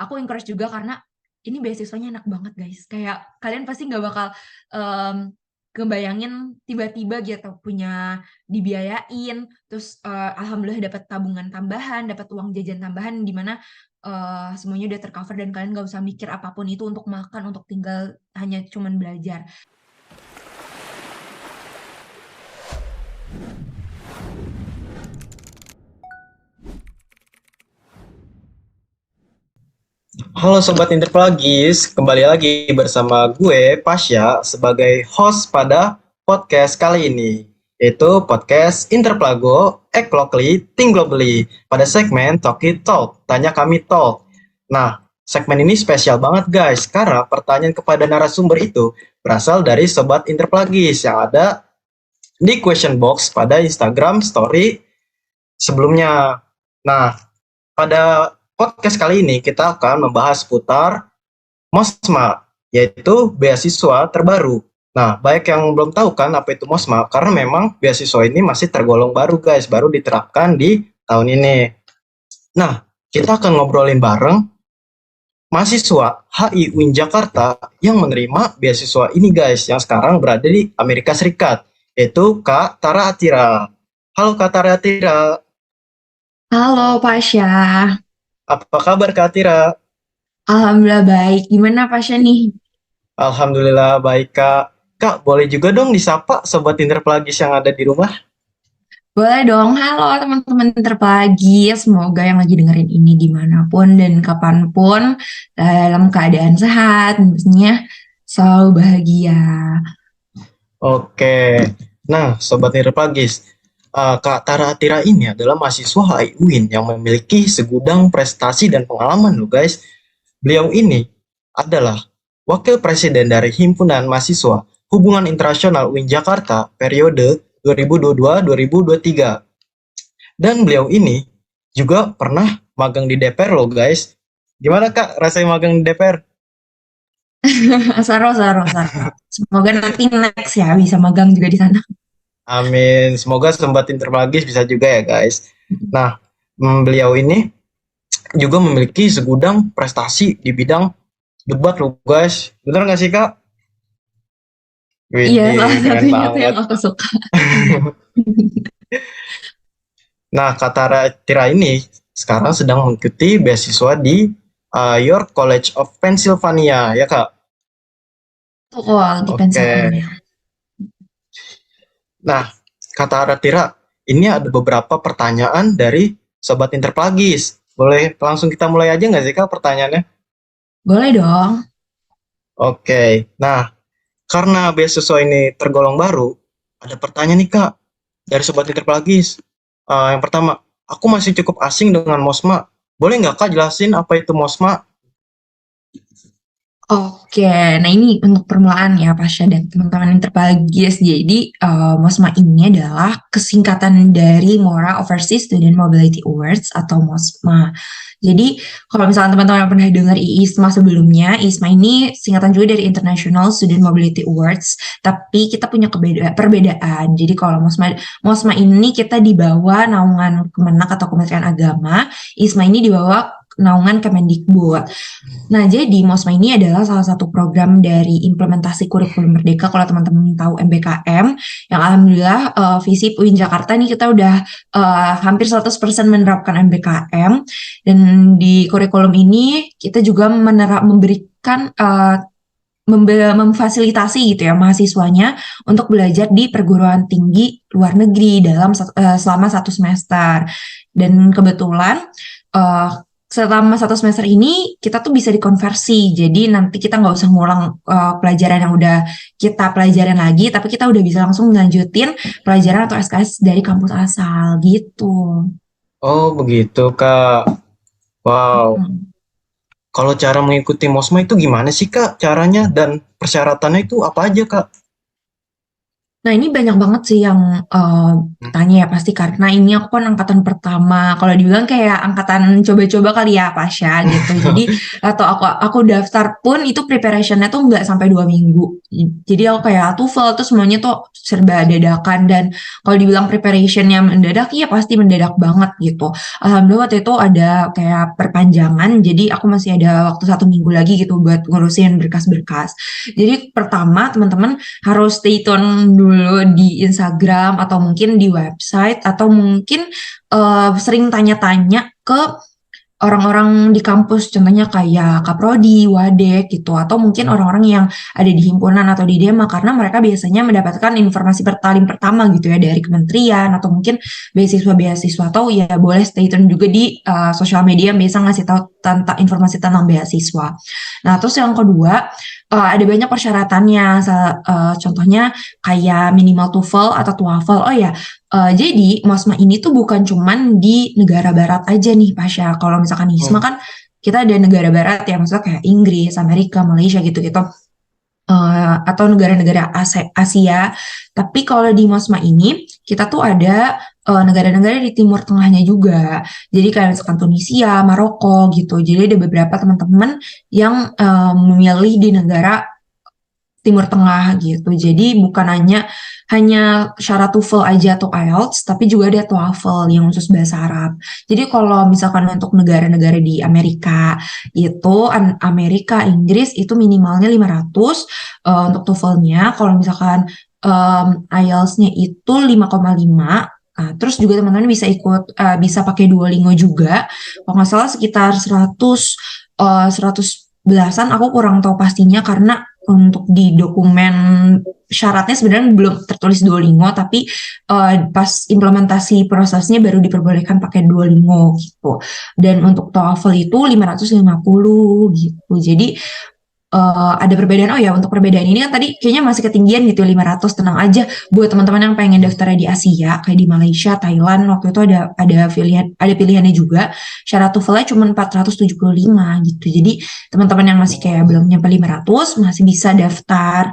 aku encourage juga karena ini beasiswanya enak banget guys. Kayak kalian pasti nggak bakal em, kebayangin tiba-tiba gitu punya dibiayain, terus alhamdulillah dapat tabungan tambahan, dapat uang jajan tambahan di mana semuanya udah tercover dan kalian nggak usah mikir apapun itu untuk makan, untuk tinggal, hanya cuman belajar. Halo Sobat Interplagis, kembali lagi bersama gue, Pasya, sebagai host pada podcast kali ini, yaitu podcast Interplago, Act Locally, Think Globally, pada segmen Talk It Talk, Tanya Kami Talk. Nah, segmen ini spesial banget guys, karena pertanyaan kepada narasumber itu berasal dari Sobat Interplagis yang ada di question box pada Instagram Story sebelumnya. Nah, pada podcast kali ini kita akan membahas seputar MOSMA, yaitu beasiswa terbaru. Nah, banyak yang belum tahu kan apa itu MOSMA, karena memang beasiswa ini masih tergolong baru guys, baru diterapkan di tahun ini. Nah, kita akan ngobrolin bareng mahasiswa HI UIN Jakarta yang menerima beasiswa ini guys, yang sekarang berada di Amerika Serikat, yaitu Kak Tara Atira. Halo Kak Tara Atira, Halo Pasha, apa kabar Kak Atira? alhamdulillah baik. Gimana Pasha nih? Alhamdulillah baik Kak. Kak, boleh juga dong disapa Sobat Interplagis yang ada di rumah? Boleh dong, halo teman-teman terpagi. Semoga yang lagi dengerin ini dimanapun dan kapanpun dalam keadaan sehat, tentunya selalu bahagia. Oke. Nah, Sobat Interplagis, Kak Tara Atira ini adalah mahasiswa HI UIN yang memiliki segudang prestasi dan pengalaman loh guys. Beliau ini adalah Wakil Presiden dari Himpunan Mahasiswa Hubungan Internasional UIN Jakarta periode 2022-2023. Dan beliau ini juga pernah magang di DPR loh guys. Gimana Kak rasanya magang di DPR? Saro, saro, saro. Semoga nanti next ya bisa magang juga di sana. Amin. Semoga Sobat Interplagis bisa juga ya guys. Nah, beliau ini juga memiliki segudang prestasi di bidang debat loh guys. Bener nggak sih Kak? Iya, salah Widih, keren satunya tuh yang banget. aku suka. Nah, Katara Tira ini sekarang sedang mengikuti beasiswa di York College of Pennsylvania, ya Kak? Betul, di Oke. Pennsylvania. Nah, Katara Tira, ini ada beberapa pertanyaan dari Sobat Interplagis. Boleh langsung kita mulai aja nggak sih Kak pertanyaannya? Boleh dong. Oke. Nah, karena beasiswa ini tergolong baru, ada pertanyaan nih Kak dari Sobat Interplagis. Yang pertama, aku masih cukup asing dengan MOSMA. Boleh nggak Kak jelasin apa itu MOSMA? Oke, nah ini untuk permulaan ya Pasha dan teman-teman yang terbahagias. Jadi MOSMA ini adalah kesingkatan dari Mora Overseas Student Mobility Awards atau MOSMA. Jadi kalau misalnya teman-teman pernah dengar IISMA sebelumnya, IISMA ini singkatan juga dari International Student Mobility Awards, tapi kita punya perbedaan. Jadi kalau MOSMA ini kita di bawah naungan Kemenak atau Kementerian Agama, IISMA ini di bawah naungan Kemendikbud. Nah, jadi MOSMA ini adalah salah satu program dari implementasi kurikulum merdeka. Kalau teman-teman tahu MBKM, yang alhamdulillah visi UIN Jakarta ini kita udah hampir 100% menerapkan MBKM. Dan di kurikulum ini kita juga memberikan memfasilitasi gitu ya mahasiswanya untuk belajar di perguruan tinggi luar negeri selama 1 semester. Dan kebetulan uh, selama 1 semester ini kita tuh bisa dikonversi. Jadi nanti kita nggak usah ngulang pelajaran yang udah kita pelajarin lagi, tapi kita udah bisa langsung ngelanjutin pelajaran atau SKS dari kampus asal gitu. Oh, begitu Kak. Wow. Hmm. Kalau cara mengikuti MOSMA itu gimana sih Kak caranya dan persyaratannya itu apa aja Kak? Nah, ini banyak banget sih yang Hmm. tanya ya pasti karena ini aku kan angkatan pertama. Kalau dibilang kayak angkatan coba-coba kali ya, Pasha gitu. Jadi atau aku daftar pun itu preparationnya tuh nggak sampai 2 minggu. Jadi aku kayak TOEFL tuh semuanya tuh serba dadakan dan kalau dibilang preparationnya mendadak, iya pasti mendadak banget gitu. Alhamdulillah waktu itu ada kayak perpanjangan, jadi aku masih ada waktu 1 minggu lagi gitu buat ngurusin berkas-berkas. Jadi pertama teman-teman harus stay tune dulu di Instagram atau mungkin di website atau mungkin sering tanya-tanya ke orang-orang di kampus, contohnya kayak Kaprodi, Wadek gitu, atau mungkin orang-orang yang ada di himpunan atau di Dema karena mereka biasanya mendapatkan informasi paling pertama gitu ya dari kementerian atau mungkin beasiswa-beasiswa atau ya boleh stay tune juga di sosial media yang biasa ngasih tahu tentang informasi tentang beasiswa. Nah, terus yang kedua ada banyak persyaratannya, contohnya kayak minimal TOEFL atau TOEFL. Oh ya, jadi Mosma ini tuh bukan cuman di negara barat aja nih Pasha. Kalau misalkan Hisma Hmm. kan kita ada negara barat ya, maksudnya kayak Inggris, Amerika, Malaysia gitu-gitu. Atau negara-negara Asia. Tapi kalau di Mosma ini kita tuh ada negara-negara di Timur Tengahnya juga. Jadi kayak misalkan Tunisia, Maroko gitu. Jadi ada beberapa teman-teman yang memilih di negara Timur Tengah gitu. Jadi bukan hanya syarat TOEFL aja atau IELTS, tapi juga ada TOEFL yang khusus bahasa Arab. Jadi kalau misalkan untuk negara-negara di Amerika itu Amerika, Inggris itu minimalnya 500 untuk TOEFL-nya. Kalau misalkan IELTS-nya itu 5,5. Nah, terus juga teman-teman bisa ikut bisa pakai Duolingo juga. Kalau nggak salah sekitar 100 belasan, aku kurang tahu pastinya karena untuk di dokumen syaratnya sebenarnya belum tertulis Duolingo, tapi pas implementasi prosesnya baru diperbolehkan pakai Duolingo gitu. Dan untuk TOEFL itu 550 gitu. Jadi ada perbedaan. Oh ya, untuk perbedaan ini kan tadi kayaknya masih ketinggian gitu 500. Tenang aja buat teman-teman yang pengen daftar di Asia kayak di Malaysia, Thailand waktu itu ada pilihannya juga. Syarat TOEFL-nya cuma 475 gitu. Jadi teman-teman yang masih kayak belum nyampe 500 masih bisa daftar,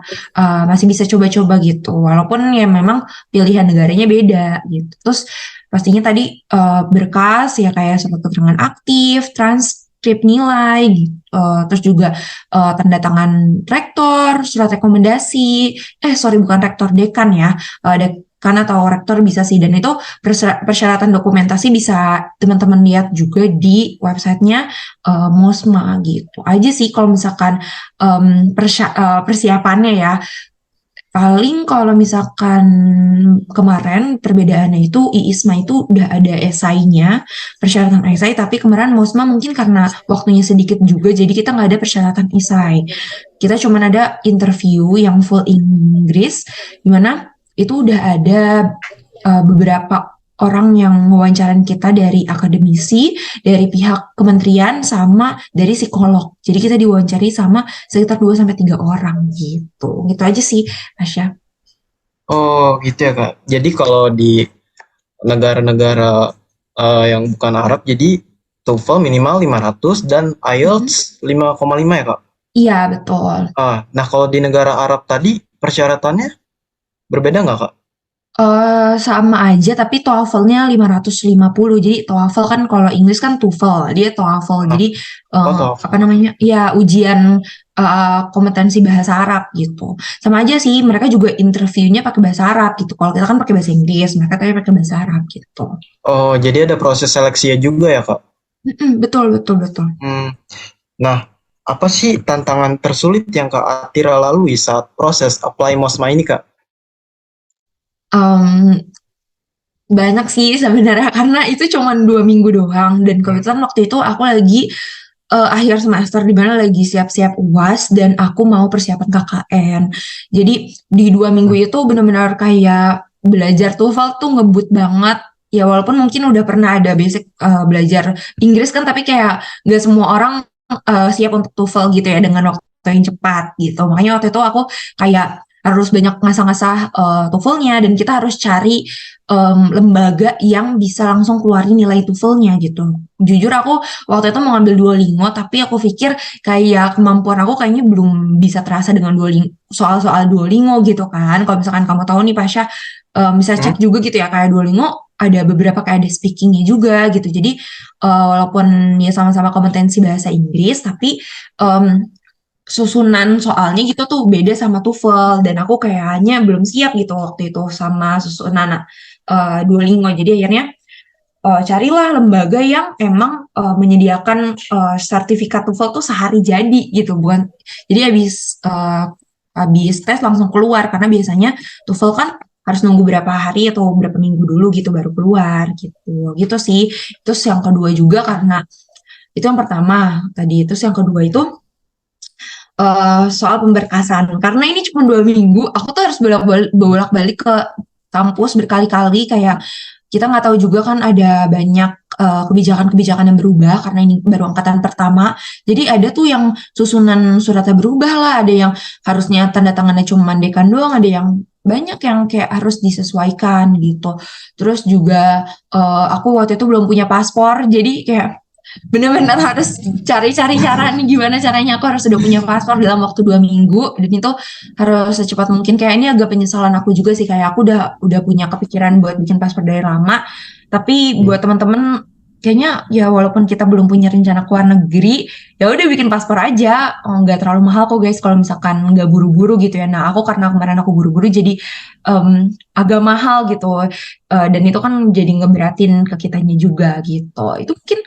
masih bisa coba-coba gitu. Walaupun ya memang pilihan negaranya beda gitu. Terus pastinya tadi berkas ya kayak surat keterangan aktif, transkrip nilai gitu. Terus juga tanda tangan rektor, surat rekomendasi, sorry bukan rektor, dekan ya, dekan atau rektor bisa sih, dan itu persyaratan dokumentasi bisa teman-teman lihat juga di websitenya Mosma gitu aja sih kalau misalkan persiapannya ya. Paling kalau misalkan kemarin perbedaannya itu IISMA itu udah ada esainya, persyaratan esai, tapi kemarin Mosma mungkin karena waktunya sedikit juga, jadi kita nggak ada persyaratan esai. Kita cuma ada interview yang full Inggris, dimana itu udah ada beberapa orang yang mewawancarin kita dari akademisi, dari pihak kementerian, sama dari psikolog. Jadi kita diwawancari sama sekitar 2 sampai 3 orang gitu. Gitu aja sih, Asya. Oh gitu ya Kak. Jadi kalau di negara-negara yang bukan Arab, jadi TOEFL minimal 500 dan Mhm. IELTS 5,5 ya Kak? Iya, betul. Nah kalau di negara Arab tadi persyaratannya berbeda nggak Kak? Sama aja tapi TOEFL-nya 550. Jadi TOEFL kan kalau Inggris kan TOEFL, dia TOEFL. Ah, Jadi oh apa TOEFL. namanya? Ya ujian kompetensi bahasa Arab gitu. Sama aja sih, mereka juga interviewnya pakai bahasa Arab gitu. Kalau kita kan pakai bahasa Inggris, mereka tapi pakai bahasa Arab gitu. Oh jadi ada proses seleksinya juga ya Kak? Betul, betul, betul. Hmm. Nah, apa sih tantangan tersulit yang Kak Atira lalui saat proses apply MOSMA ini Kak? Em, Banyak sih sebenarnya karena itu cuma 2 minggu doang, dan Hmm. kebetulan waktu itu aku lagi akhir semester di mana lagi siap-siap UAS dan aku mau persiapan KKN. Jadi di 2 minggu itu benar-benar kayak belajar TOEFL tuh ngebut banget. Ya walaupun mungkin udah pernah ada basic belajar Inggris kan, tapi kayak gak semua orang siap untuk TOEFL gitu ya dengan waktu yang cepat gitu. Makanya waktu itu aku kayak harus banyak ngasah-ngasah TOEFL-nya, dan kita harus cari lembaga yang bisa langsung keluarin nilai TOEFL-nya gitu. Jujur aku waktu itu mau ngambil Duolingo, tapi aku pikir kayak kemampuan aku kayaknya belum bisa terasa dengan Duolingo, soal-soal Duolingo gitu kan. Kalau misalkan kamu tahu nih Pasha, bisa Hmm? cek juga gitu ya, kayak Duolingo ada beberapa kayak ada speakingnya juga gitu. Jadi walaupun ya sama-sama kompetensi bahasa Inggris, tapi em, susunan soalnya gitu tuh beda sama TOEFL, dan aku kayaknya belum siap gitu waktu itu sama susunan Duolingo. Jadi akhirnya carilah lembaga yang emang menyediakan sertifikat TOEFL tuh sehari jadi gitu, bukan jadi habis tes langsung keluar, karena biasanya TOEFL kan harus nunggu berapa hari atau berapa minggu dulu gitu baru keluar gitu gitu sih. Terus yang kedua juga, karena itu yang pertama tadi, terus yang kedua itu soal pemberkasan. Karena ini cuma 2 minggu, aku tuh harus bolak-balik ke kampus berkali-kali, kayak kita nggak tahu juga kan, ada banyak kebijakan-kebijakan yang berubah karena ini baru angkatan pertama. Jadi ada tuh yang susunan suratnya berubah lah, ada yang harusnya tanda tangannya cuma dekan doang, ada yang banyak yang kayak harus disesuaikan gitu. Terus juga aku waktu itu belum punya paspor, jadi kayak benar-benar harus cari-cari cara nih gimana caranya aku harus udah punya paspor dalam waktu 2 minggu, dan itu harus secepat mungkin. Kayak ini agak penyesalan aku juga sih, kayak aku udah punya kepikiran buat bikin paspor dari lama, tapi Hmm. buat teman-teman kayaknya ya walaupun kita belum punya rencana keluar negeri, ya udah bikin paspor aja. Nggak terlalu mahal kok guys kalau misalkan nggak buru-buru gitu ya. Nah aku karena kemarin aku buru-buru, jadi agak mahal gitu. Dan itu kan jadi ngeberatin ke kitanya juga gitu. Itu mungkin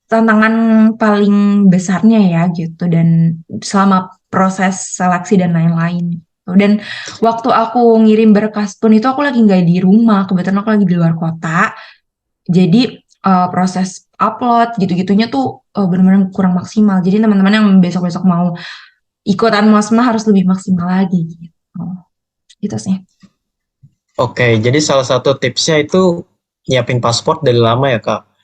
tantangan paling besarnya ya gitu, dan selama proses seleksi dan lain-lain gitu. Dan waktu aku ngirim berkas pun itu aku lagi nggak di rumah, kebetulan aku lagi di luar kota, jadi proses upload gitu-gitunya tuh benar-benar kurang maksimal. Jadi teman-teman yang besok-besok mau ikutan mosma harus lebih maksimal lagi gitu. Gitu sih. Oke, jadi salah satu tipsnya itu nyiapin paspor dari lama ya, Kak.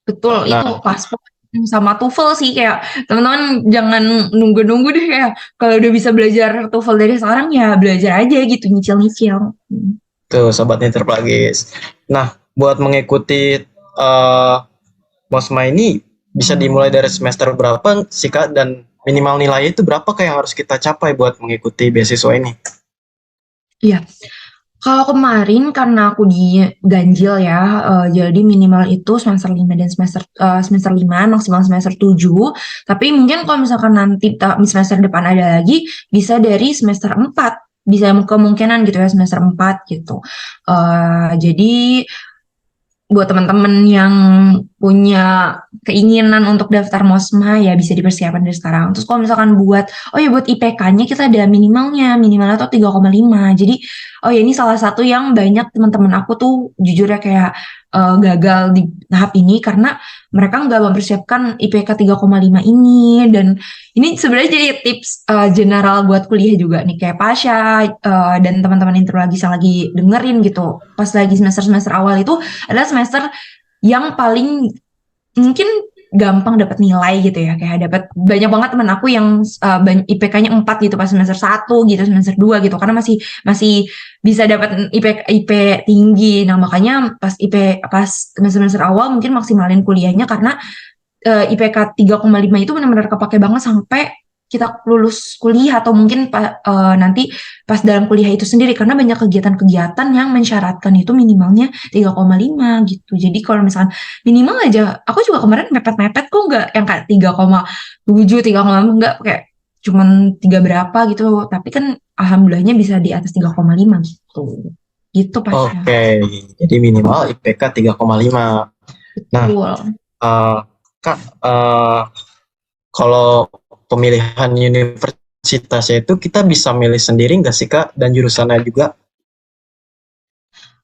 Betul, itu Nah, paspor sama TOEFL sih, kayak teman-teman jangan nunggu-nunggu deh, kayak kalau udah bisa belajar TOEFL dari sekarang ya belajar aja gitu, nyicil-nyicil. tuh Sobat Interplagis. Nah, buat mengikuti Mosma ini bisa dimulai dari semester berapa sih, Kak? Dan minimal nilai itu berapa Kak yang harus kita capai buat mengikuti beasiswa ini? Iya, kalau kemarin karena aku di ganjil ya, jadi minimal itu semester 5 dan semester 5, maksimal semester 7. Tapi mungkin kalau misalkan nanti semester depan ada lagi, bisa dari semester 4. Bisa kemungkinan gitu ya, semester 4 gitu. Jadi buat teman-teman yang punya keinginan untuk daftar Mosma ya bisa dipersiapkan dari sekarang. Terus kalau misalkan buat IPK-nya kita ada minimalnya tuh 3,5. Jadi ya ini salah satu yang banyak teman-teman aku tuh jujur ya kayak gagal di tahap ini karena mereka nggak mempersiapkan IPK 3,5 ini. Dan ini sebenarnya jadi tips general buat kuliah juga nih, kayak Pasha dan teman-teman interlagis yang lagi dengerin gitu. Pas lagi semester-semester awal itu adalah semester yang paling mungkin gampang dapat nilai gitu ya, kayak dapat banyak banget teman aku yang IPK-nya 4 gitu pas semester 1 gitu, semester 2 gitu, karena masih masih bisa dapat IP tinggi. Nah, makanya pas semester awal mungkin maksimalin kuliahnya, karena IPK 3,5 itu benar-benar kepake banget sampai kita lulus kuliah, atau mungkin nanti pas dalam kuliah itu sendiri, karena banyak kegiatan-kegiatan yang mensyaratkan itu minimalnya 3,5 gitu. Jadi kalau misalkan minimal aja, aku juga kemarin mepet-mepet kok, nggak yang kayak 3,7, 3,5, nggak, kayak cuman 3 berapa gitu, tapi kan alhamdulillahnya bisa di atas 3,5 gitu. Gitu Pasha. Oke, jadi minimal IPK 3,5. Nah, Betul. eh, Kak, kalau pemilihan universitasnya itu kita bisa milih sendiri nggak sih, Kak? Dan jurusannya juga?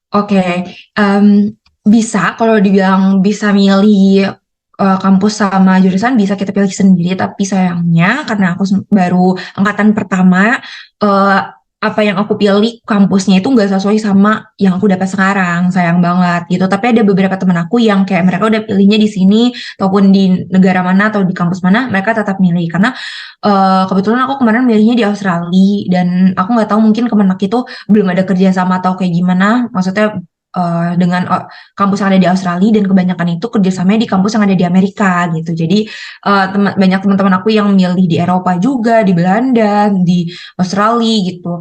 Oke, em, bisa kalau dibilang bisa milih kampus sama jurusan, bisa kita pilih sendiri, tapi sayangnya karena aku baru angkatan pertama, eh, apa yang aku pilih kampusnya itu nggak sesuai sama yang aku dapat sekarang, sayang banget gitu. Tapi ada beberapa teman aku yang kayak mereka udah pilihnya di sini ataupun di negara mana atau di kampus mana, mereka tetap milih karena kebetulan aku kemarin milihnya di Australia dan aku nggak tahu mungkin Kemenak itu belum ada kerjasama atau kayak gimana. Maksudnya dengan kampus yang ada di Australia dan kebanyakan itu kerjasamanya di kampus yang ada di Amerika gitu. Jadi banyak teman-teman aku yang milih di Eropa juga, di Belanda, di Australia gitu.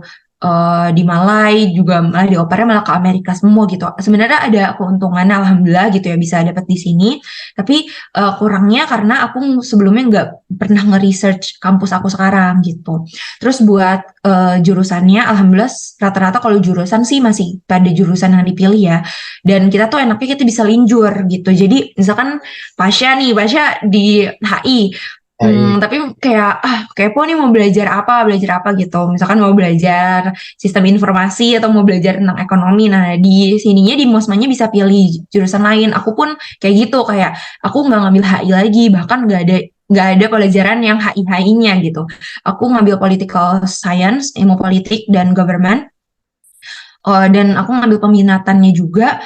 Di Malai juga malah diopernya malah ke Amerika semua gitu. Sebenarnya ada keuntungannya alhamdulillah gitu ya bisa dapat di sini. Tapi kurangnya karena aku sebelumnya nggak pernah nge-research kampus aku sekarang gitu. Terus buat jurusannya alhamdulillah rata-rata kalau jurusan sih masih pada jurusan yang dipilih ya. Dan kita tuh enaknya kita bisa linjur gitu. Jadi misalkan Pasha di HI. Baik. Tapi kayak kepo nih mau belajar apa gitu. Misalkan mau belajar sistem informasi atau mau belajar tentang ekonomi. Nah, di sininya di Mosmanya bisa pilih jurusan lain. Aku pun kayak gitu, kayak aku nggak ngambil HI lagi, bahkan nggak ada pelajaran yang HI-HI-nya gitu. Aku ngambil political science, ilmu politik dan government. Dan aku ngambil peminatannya juga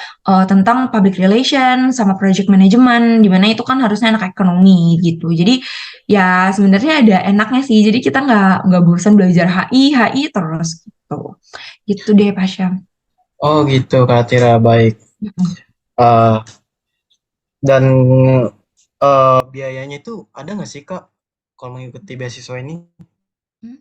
tentang public relation sama project management, di mana itu kan harusnya anak ekonomi gitu. Jadi ya sebenarnya ada enaknya sih. Jadi kita nggak bosan belajar HI terus gitu. Gitu deh Pasha. Oh gitu Kak Tira, baik. Mm-mm. Eh, dan biayanya itu ada nggak sih Kak kalau mengikuti beasiswa ini? Hmm.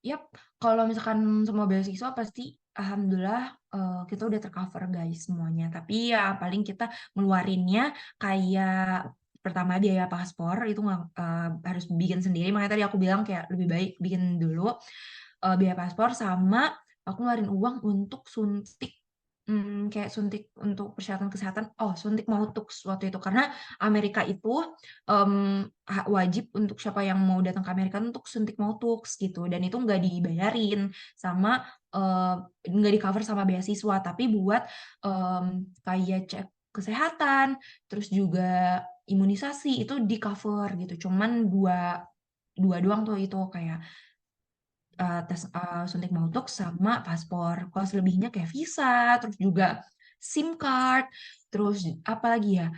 Yap, kalau misalkan semua beasiswa pasti alhamdulillah kita udah tercover guys semuanya. Tapi ya paling kita ngeluarinnya kayak pertama biaya paspor itu nggak harus bikin sendiri. Makanya tadi aku bilang kayak lebih baik bikin dulu biaya paspor sama aku ngeluarin uang untuk suntik. Kayak suntik untuk persyaratan kesehatan. Oh, suntik Mautux waktu itu karena Amerika itu wajib untuk siapa yang mau datang ke Amerika untuk suntik Mautux gitu dan itu nggak dibayarin sama nggak di cover sama beasiswa tapi buat kayak cek kesehatan terus juga imunisasi itu di cover gitu cuman dua dua doang tuh itu kayak tes suntik Mautux sama paspor. Kalau selebihnya kayak visa, terus juga SIM card, terus apa lagi ya?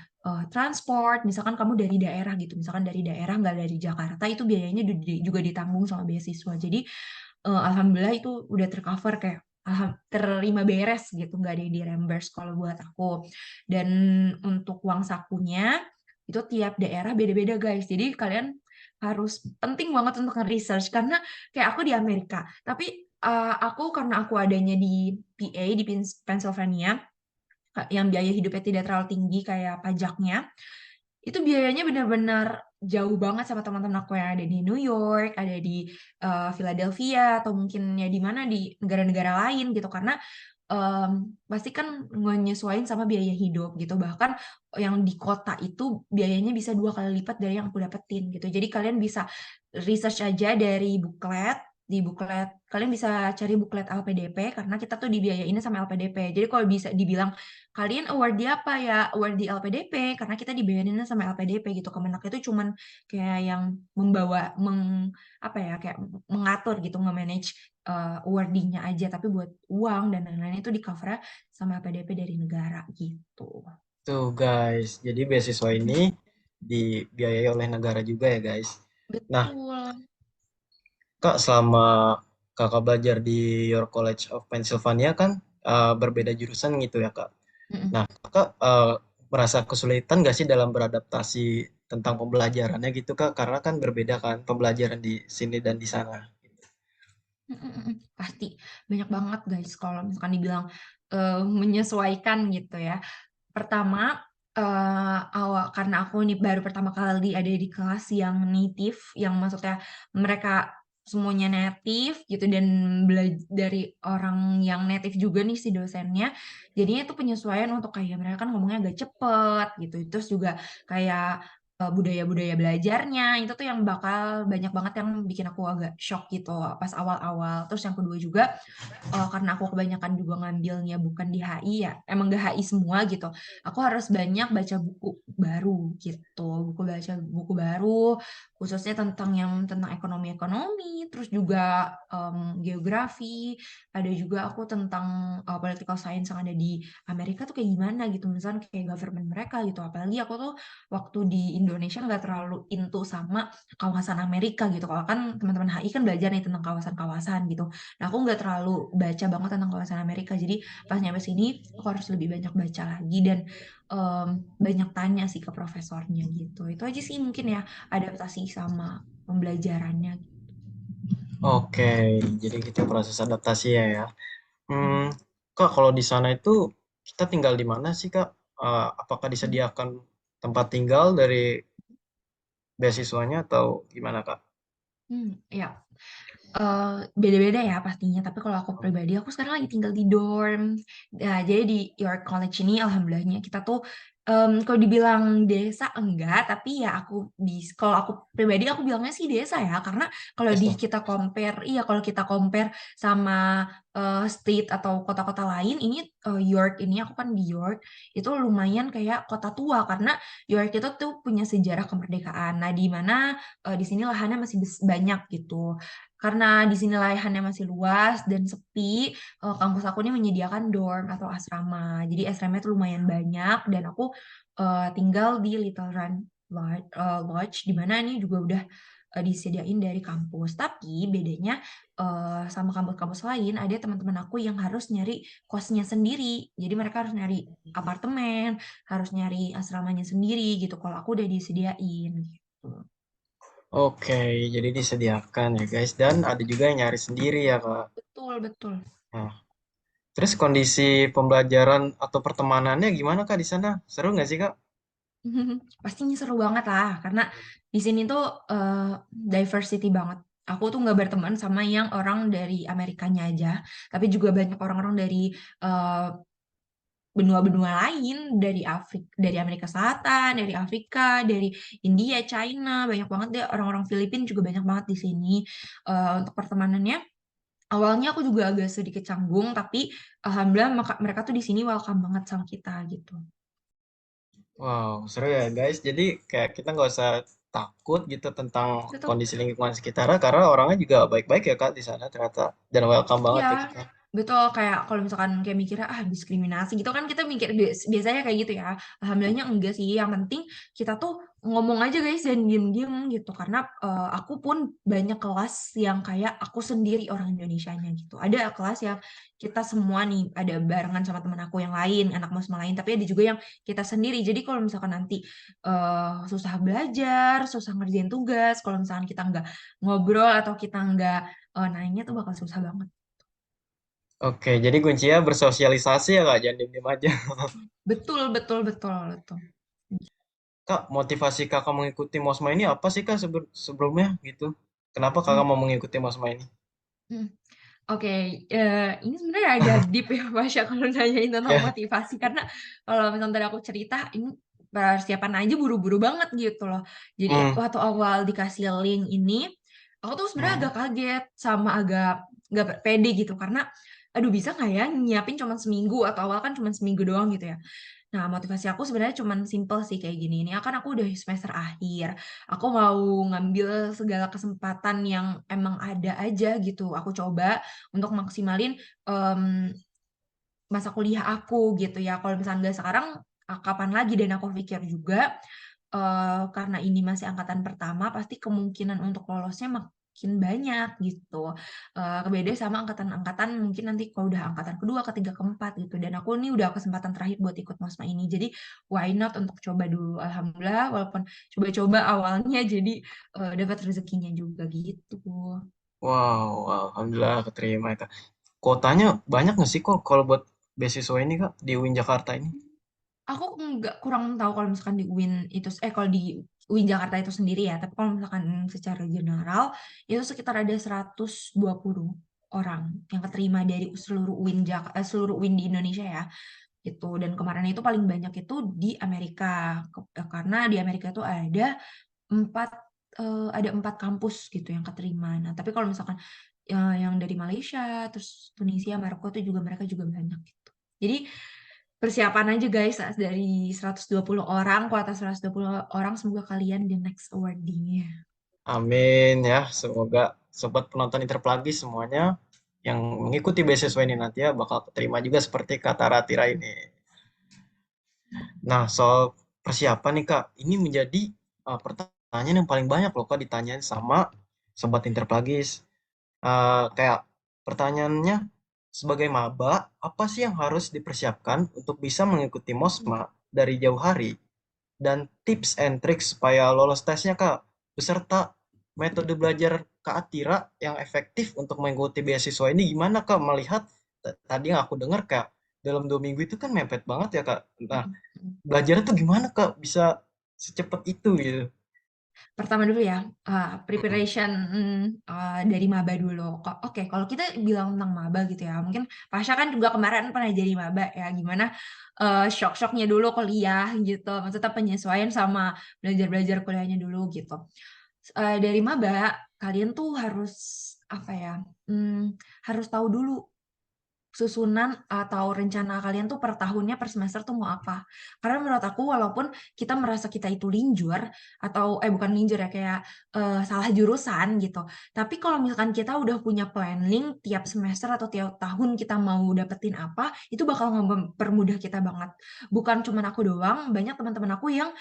Transport, misalkan kamu dari daerah gitu, misalkan dari daerah nggak dari Jakarta itu biayanya juga ditanggung sama beasiswa. Jadi alhamdulillah itu udah tercover kayak terima beres gitu, nggak ada yang di reimburse kalau buat aku. Dan untuk uang sakunya itu tiap daerah beda-beda guys. Jadi kalian harus penting banget untuk nge-research karena kayak aku di Amerika, tapi aku karena aku adanya di PA di Pennsylvania, yang biaya hidupnya tidak terlalu tinggi kayak pajaknya, itu biayanya benar-benar jauh banget sama teman-teman aku yang ada di New York, ada di Philadelphia atau mungkin ya di mana di negara-negara lain gitu karena pasti kan menyesuaikan sama biaya hidup gitu bahkan yang di kota itu biayanya bisa 2 kali lipat dari yang aku dapetin gitu jadi kalian bisa research aja dari buklet di buklet kalian bisa cari buklet LPDP karena kita tuh dibiayain sama LPDP jadi kalau bisa dibilang kalian award di apa ya award di LPDP karena kita dibayarin sama LPDP gitu Kemenak itu cuman kayak yang membawa apa ya kayak mengatur gitu nge-manage awarding-nya aja tapi buat uang dan lain-lain itu di-cover sama LPDP dari negara gitu. Tuh guys, jadi beasiswa ini dibiayai oleh negara juga ya guys. Nah, Betul. Kak, selama Kakak belajar di Your College of Pennsylvania kan berbeda jurusan gitu ya Kak. Mm-mm. Nah, Kakak merasa kesulitan nggak sih dalam beradaptasi tentang pembelajarannya gitu Kak? Karena kan berbeda kan pembelajaran di sini dan di sana. Pasti banyak banget guys kalau misalkan dibilang menyesuaikan gitu ya. Pertama awal karena aku nih baru pertama kali ada di kelas yang native, yang maksudnya mereka semuanya native gitu dan dari orang yang native juga nih si dosennya. Jadinya itu penyesuaian untuk kayak mereka kan ngomongnya agak cepet gitu. Terus juga kayak budaya-budaya belajarnya itu tuh yang bakal banyak banget yang bikin aku agak shock gitu pas awal-awal. Terus yang kedua juga karena aku kebanyakan juga ngambilnya bukan di HI ya, emang gak HI semua gitu. Aku harus banyak baca buku baru gitu, buku baru khususnya tentang ekonomi-ekonomi, terus juga geografi, ada juga aku tentang political science yang ada di Amerika tuh kayak gimana gitu, misalnya kayak government mereka gitu. Apalagi aku tuh waktu di Indonesia nggak terlalu into sama kawasan Amerika gitu. Kalau kan teman-teman HI kan belajar nih tentang kawasan-kawasan gitu. Nah, aku nggak terlalu baca banget tentang kawasan Amerika. Jadi pas nyampe sini, aku harus lebih banyak baca lagi dan banyak tanya sih ke profesornya gitu. Itu aja sih mungkin ya adaptasi sama pembelajarannya. Oke, jadi gitu proses adaptasi ya. Mhm. Hmm, Kak, kalau di sana itu kita tinggal di mana sih, Kak? Apakah disediakan tempat tinggal dari beasiswanya atau gimana, Kak? Ya. Beda-beda ya pastinya, tapi kalau aku pribadi, aku sekarang lagi tinggal di dorm. Nah, jadi di York College ini alhamdulillahnya kita tuh kalau dibilang desa enggak, tapi ya kalau aku pribadi aku bilangnya sih desa ya, karena kalau Yes, Kak. kalau kita compare sama state atau kota-kota lain, ini York ini aku kan di York itu lumayan kayak kota tua karena York itu tuh punya sejarah kemerdekaan. Nah, di mana di sini lahannya masih banyak gitu. Karena di sini lahannya masih luas dan sepi, kampus aku ini menyediakan dorm atau asrama. Jadi asramanya itu lumayan banyak dan aku tinggal di Little Run Lodge, di mana ini juga udah disediain dari kampus. Tapi bedanya sama kampus-kampus lain, ada teman-teman aku yang harus nyari kosnya sendiri. Jadi mereka harus nyari apartemen, harus nyari asramanya sendiri gitu. Kalau aku udah disediain gitu. Oke, jadi disediakan ya, guys. Dan ada juga yang nyari sendiri ya, Kak. Betul, betul. Nah, terus kondisi pembelajaran atau pertemanannya gimana, Kak, di sana? Seru nggak sih, Kak? Pastinya seru banget lah, karena di sini tuh diversity banget. Aku tuh nggak berteman sama yang orang dari Amerikanya aja, tapi juga banyak orang-orang dari eh, benua-benua lain, dari Amerika Selatan, dari Afrika, dari India, China, banyak banget deh orang-orang Filipina juga banyak banget di sini. Untuk pertemanannya, awalnya aku juga agak sedikit canggung, tapi alhamdulillah mereka tuh di sini welcome banget sama kita gitu. Wow, seru ya, guys. Jadi kayak kita nggak usah takut gitu tentang Betul. kondisi lingkungan sekitar karena orangnya juga baik-baik ya, Kak, di sana ternyata. Dan welcome banget Iya, ke kita. betul. Kayak kalau misalkan kayak mikirnya diskriminasi gitu kan kita mikir biasanya kayak gitu ya. Alhamdulillahnya enggak sih. Yang penting kita tuh ngomong aja guys dan diem-diem gitu. Karena aku pun banyak kelas yang kayak aku sendiri orang Indonesianya gitu. Ada kelas yang kita semua nih ada barengan sama teman aku yang lain, anak musma lain. Tapi ada juga yang kita sendiri. Jadi kalau misalkan nanti susah belajar, susah ngerjain tugas, kalau misalkan kita nggak ngobrol atau kita nggak nanya tuh bakal susah banget. Oke, jadi kuncinya bersosialisasi ya, Kak. Jangan diem-diem aja. Betul, betul, betul, betul. Kak, motivasi Kakak mengikuti Mosma ini apa sih, Kak, sebelumnya gitu? Kenapa Kakak Hmm, mau mengikuti Mosma ini? hmm. Oke, ini sebenarnya agak deep ya, Masya, kalau nanyain tentang Ya. motivasi. Karena kalau misalnya tadi aku cerita, ini persiapan aja buru-buru banget gitu loh. Jadi Hmm. waktu awal dikasih link ini, aku tuh sebenarnya Hmm. agak kaget sama agak nggak pede gitu. Karena, aduh bisa nggak ya nyiapin cuma seminggu, atau awal kan cuma seminggu doang gitu ya. Nah, motivasi aku sebenarnya cuman simple sih kayak gini. Ini kan aku udah semester akhir. Aku mau ngambil segala kesempatan yang emang ada aja gitu. Aku coba untuk maksimalin em, masa kuliah aku gitu ya. Kalau misalnya nggak sekarang, kapan lagi? Dan aku pikir juga karena ini masih angkatan pertama, pasti kemungkinan untuk lolosnya makin banyak gitu. Beda sama angkatan-angkatan mungkin nanti kalau udah angkatan kedua, ketiga, keempat gitu. Dan aku ini udah kesempatan terakhir buat ikut Mosma ini. Jadi why not untuk coba dulu. Alhamdulillah walaupun coba-coba awalnya jadi dapat rezekinya juga gitu. Wow, alhamdulillah keterima ya, Kak. Kotanya banyak nggak sih kok kalau buat beasiswa ini, Kak, di UIN Jakarta ini? Aku nggak kurang tahu kalau misalkan di UIN itu kalau di UIN Jakarta itu sendiri ya, tapi kalau misalkan secara general itu sekitar ada 120 orang yang keterima dari seluruh UIN di Indonesia ya. gitu. Dan kemarin itu paling banyak itu di Amerika, karena di Amerika itu empat ada 4 kampus gitu yang keterima. Nah, tapi kalau misalkan yang dari Malaysia, terus Tunisia, Maroko itu juga mereka juga banyak gitu. Jadi persiapan aja guys, dari 120 orang, kuota 120 orang, semoga kalian the next awardee-nya. Amin ya, semoga sobat penonton Interplagi semuanya yang mengikuti beasiswa ini nanti ya bakal keterima juga seperti kata Ratira ini. Nah, soal persiapan nih Kak, ini menjadi pertanyaan yang paling banyak loh Kak ditanyain sama sobat Interplagis. Kayak pertanyaannya, sebagai maba, apa sih yang harus dipersiapkan untuk bisa mengikuti MOSMA dari jauh hari? Dan tips and tricks supaya lolos tesnya Kak, beserta metode belajar Kak Atira yang efektif untuk mengikuti beasiswa ini gimana Kak? Melihat tadi yang aku dengar Kak, dalam 2 minggu itu kan mepet banget ya Kak. Nah, belajarnya tuh gimana Kak? Bisa secepat itu gitu. Pertama dulu ya, Mm-mm. preparation dari maba dulu. Oke, kalau kita bilang tentang maba gitu ya, mungkin Pasha kan juga kemarin pernah jadi maba ya, gimana shock-shocknya dulu kuliah gitu, maksudnya penyesuaian sama belajar-belajar kuliahnya dulu gitu. Dari maba, kalian tuh harus apa ya, harus tahu dulu susunan atau rencana kalian tuh per tahunnya, per semester tuh mau apa. Karena menurut aku walaupun kita merasa kita itu linjur atau bukan linjur ya, kayak salah jurusan gitu. Tapi kalau misalkan kita udah punya planning tiap semester atau tiap tahun kita mau dapetin apa, itu bakal mempermudah kita banget. Bukan cuman aku doang, banyak teman-teman aku yang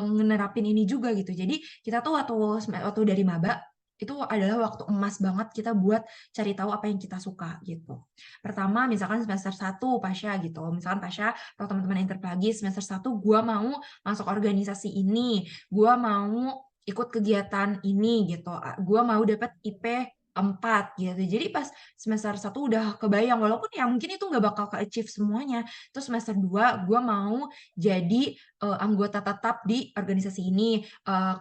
ngenerapin ini juga gitu. Jadi kita tuh waktu dari maba itu adalah waktu emas banget kita buat cari tahu apa yang kita suka gitu. Pertama, misalkan semester 1 Pasha gitu. Misalkan Pasha atau teman-teman Interplagi semester 1 gua mau masuk organisasi ini, gua mau ikut kegiatan ini gitu. Gua mau dapat IP 4 gitu. Jadi pas semester 1 udah kebayang, walaupun ya mungkin itu nggak bakal ke-achieve semuanya. Terus semester 2 gua mau jadi anggota tetap di organisasi ini.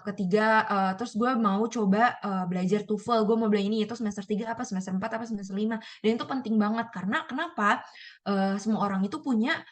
Ketiga, terus gue mau coba belajar TOEFL, gue mau belajar ini. Itu semester 3 apa, semester 4 apa, semester 5. Dan itu penting banget karena kenapa? Semua orang itu punya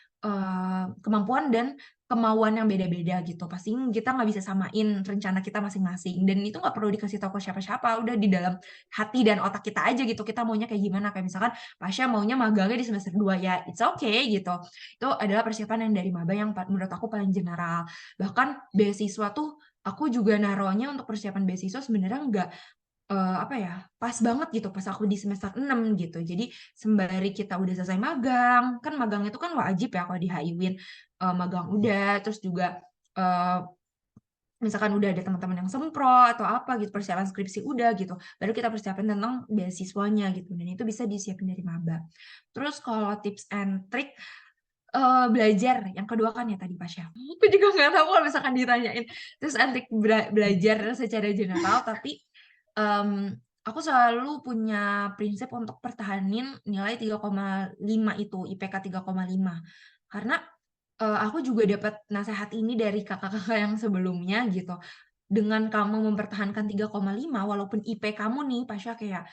kemampuan dan kemauan yang beda-beda gitu. Pasti kita nggak bisa samain rencana kita masing-masing. Dan itu nggak perlu dikasih tahu ke siapa-siapa. Udah di dalam hati dan otak kita aja gitu. Kita maunya kayak gimana. Kayak misalkan Pasha maunya magangnya di semester 2 ya. It's okay gitu. Itu adalah persiapan yang dari maba yang menurut aku paling general. Bahkan beasiswa tuh aku juga naruhnya untuk persiapan beasiswa sebenarnya nggak apa ya, pas banget gitu pas aku di semester 6 gitu. Jadi sembari kita udah selesai magang, kan magang itu kan wajib ya kalau di HI-Win. Magang udah, terus juga eh, misalkan udah ada teman-teman yang sempro atau apa gitu, persiapan skripsi udah gitu, baru kita persiapan tentang beasiswanya gitu, dan itu bisa disiapin dari maba. Terus kalau tips and trick belajar, yang kedua kan ya tadi Pasha. Aku juga nggak tahu kalau misalkan ditanyain terus antik belajar secara general, tapi aku selalu punya prinsip untuk pertahanin nilai 3,5 itu, IPK 3,5. Karena aku juga dapat nasihat ini dari kakak-kakak yang sebelumnya gitu. Dengan kamu mempertahankan 3,5, walaupun IP kamu nih Pasha kayak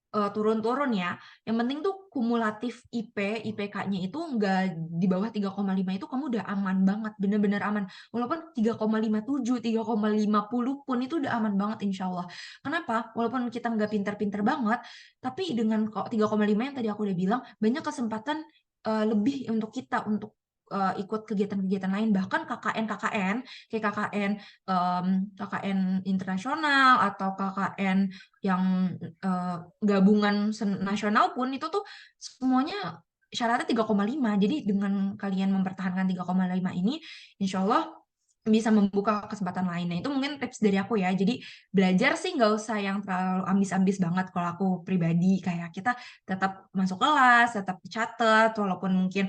turun-turun ya. Yang penting tuh kumulatif IPK-nya itu nggak di bawah 3,5, itu kamu udah aman banget, bener-bener aman. Walaupun 3,57, 3,50 pun itu udah aman banget insya Allah. Kenapa? Walaupun kita nggak pinter-pinter banget, tapi dengan 3,5 yang tadi aku udah bilang, banyak kesempatan lebih untuk kita untuk ikut kegiatan-kegiatan lain, bahkan KKN kayak KKN internasional atau KKN yang gabungan nasional pun itu tuh semuanya syaratnya 3,5. Jadi dengan kalian mempertahankan 3,5 ini, insya Allah bisa membuka kesempatan lain. Nah, itu mungkin tips dari aku ya. Jadi belajar sih nggak usah yang terlalu ambis-ambis banget. Kalau aku pribadi, kayak kita tetap masuk kelas, tetap catat, walaupun mungkin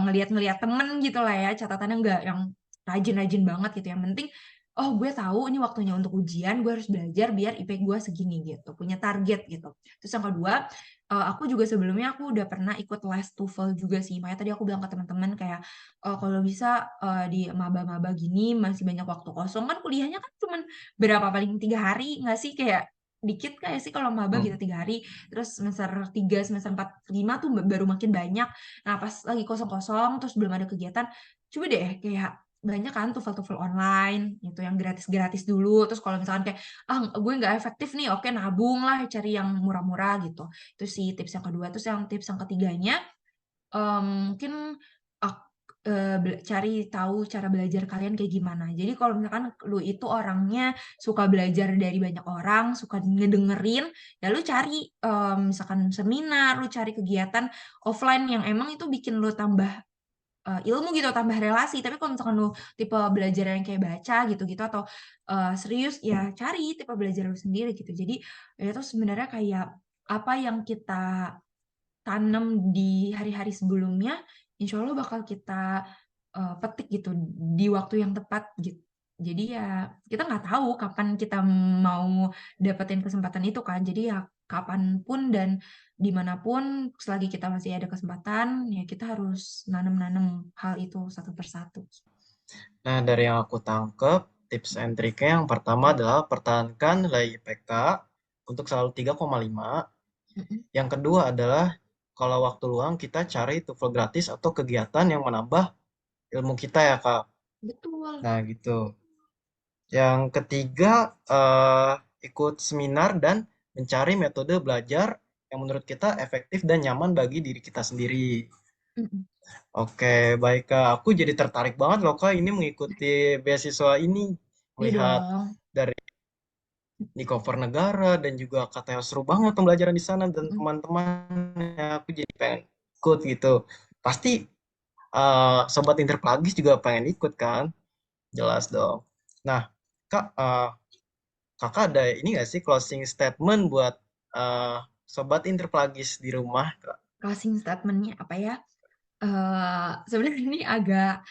ngelihat-ngelihat temen gitu lah ya, catatannya nggak yang rajin-rajin banget gitu. Yang penting, oh gue tahu ini waktunya untuk ujian, gue harus belajar biar IP gue segini gitu, punya target gitu. Terus yang kedua, aku juga sebelumnya aku udah pernah ikut les TOEFL juga sih. Makanya tadi aku bilang ke teman-teman kayak kalau bisa di maba-maba gini masih banyak waktu kosong, kan kuliahnya kan cuman berapa, paling 3 hari nggak sih, kayak dikit kayak sih kalau maba Hmm. gitu 3 hari, terus semester 3 semester 4 5 tuh baru makin banyak. Nah pas lagi kosong-kosong terus belum ada kegiatan, coba deh kayak banyak kan tuval-tuval online gitu yang gratis-gratis dulu. Terus kalau misalkan kayak gue nggak efektif nih, oke nabung lah cari yang murah-murah gitu. Itu sih tips yang kedua. Terus yang tips yang ketiganya, mungkin cari tahu cara belajar kalian kayak gimana. Jadi kalau misalkan lu itu orangnya suka belajar dari banyak orang, suka ngedengerin, ya lu cari misalkan seminar, lu cari kegiatan offline yang emang itu bikin lu tambah ilmu gitu, tambah relasi. Tapi kalau misalkan lu tipe belajar yang kayak baca gitu-gitu atau serius, ya cari tipe belajar lu sendiri gitu. Jadi ya itu sebenarnya kayak apa yang kita tanam di hari-hari sebelumnya, insya Allah bakal kita petik gitu di waktu yang tepat gitu. Jadi ya kita nggak tahu kapan kita mau dapetin kesempatan itu kan. Jadi ya kapanpun dan dimanapun selagi kita masih ada kesempatan, ya kita harus nanam-nanam hal itu satu persatu. Nah, dari yang aku tangkep, tips and triknya yang pertama adalah pertahankan nilai IPK untuk selalu 3,5. Mm-mm. Yang kedua adalah kalau waktu luang kita cari tuval gratis atau kegiatan yang menambah ilmu kita ya, Kak. Betul. Nah, gitu. Yang ketiga, ikut seminar dan mencari metode belajar yang menurut kita efektif dan nyaman bagi diri kita sendiri. Mm-mm. Oke, baik Kak. Aku jadi tertarik banget loh Kak ini mengikuti beasiswa ini. Iya Melihat dong. dari di cover negara dan juga katanya seru banget pembelajaran di sana dan Mm-mm. teman-temannya. Aku jadi pengen ikut gitu. Pasti Sobat Interplagis juga pengen ikut kan? Jelas dong. Nah, Kak, Kakak ada ini nggak sih closing statement buat eh, Sobat Interplagis di rumah, Kak? Closing statementnya apa ya? Sebenarnya ini agak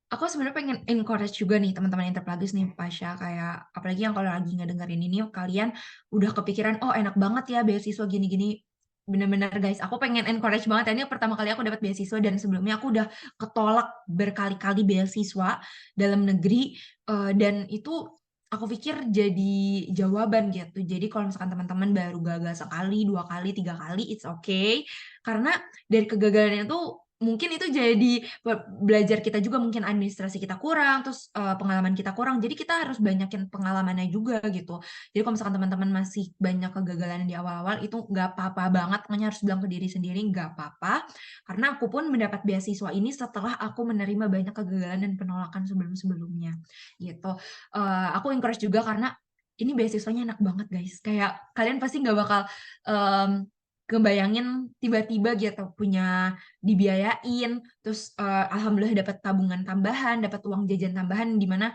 aku sebenarnya pengen encourage juga nih teman-teman Interplagis nih Pasha, kayak apalagi yang kalau lagi ngedengerin ini kalian udah kepikiran oh enak banget ya beasiswa gini-gini, bener-bener guys aku pengen encourage banget ya, ini pertama kali aku dapat beasiswa dan sebelumnya aku udah ketolak berkali-kali beasiswa dalam negeri, dan itu aku pikir jadi jawaban gitu. Jadi kalau misalkan teman-teman baru gagal sekali, 2 kali, 3 kali, it's okay. Karena dari kegagalan itu mungkin itu jadi belajar kita juga, mungkin administrasi kita kurang, terus pengalaman kita kurang. Jadi kita harus banyakin pengalamannya juga gitu. Jadi kalau misalkan teman-teman masih banyak kegagalan di awal-awal, itu nggak apa-apa banget. Makanya harus bilang ke diri sendiri nggak apa-apa. Karena aku pun mendapat beasiswa ini setelah aku menerima banyak kegagalan dan penolakan sebelum-sebelumnya gitu. Aku encourage juga karena ini beasiswanya enak banget guys. Kayak kalian pasti nggak bakal em, kebayangin tiba-tiba gitu punya dibiayain, terus alhamdulillah dapat tabungan tambahan, dapat uang jajan tambahan di mana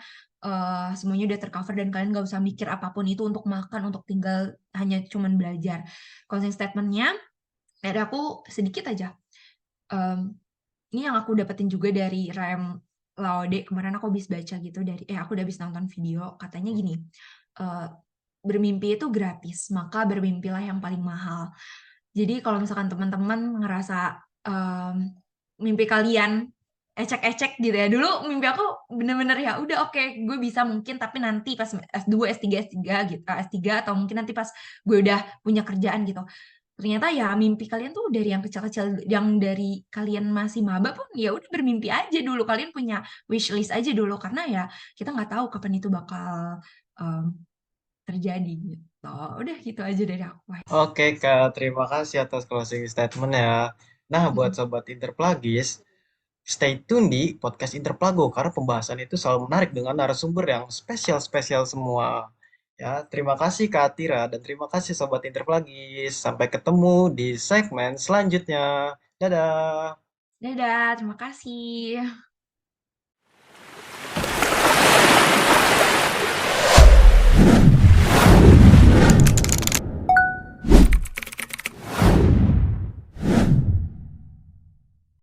semuanya udah tercover dan kalian nggak usah mikir apapun itu untuk makan, untuk tinggal, hanya cuman belajar. Closing statementnya dari aku sedikit aja. Em, ini yang aku dapetin juga dari Rem Laude, kemarin aku habis baca gitu dari aku udah habis nonton video, katanya gini, eh, bermimpi itu gratis, maka bermimpilah yang paling mahal. Jadi kalau misalkan teman-teman ngerasa em, mimpi kalian ecek-ecek gitu ya. Dulu mimpi aku bener-bener ya udah oke, gue bisa mungkin tapi nanti pas S2, S3 gitu, S3 atau mungkin nanti pas gue udah punya kerjaan gitu. Ternyata ya mimpi kalian tuh dari yang kecil-kecil, yang dari kalian masih maba pun ya udah bermimpi aja dulu. Kalian punya wishlist aja dulu karena ya kita nggak tahu kapan itu bakal em, terjadi gitu. Udah gitu aja dari aku. Oke Kak, terima kasih atas closing statement ya. Nah, buat Mm-mm. Sobat Interplagis, stay tune di podcast Interplago karena pembahasan itu selalu menarik dengan narasumber yang spesial-spesial semua. Ya, terima kasih Kak Atira dan terima kasih Sobat Interplagis. Sampai ketemu di segmen selanjutnya. Dadah. Dadah, terima kasih.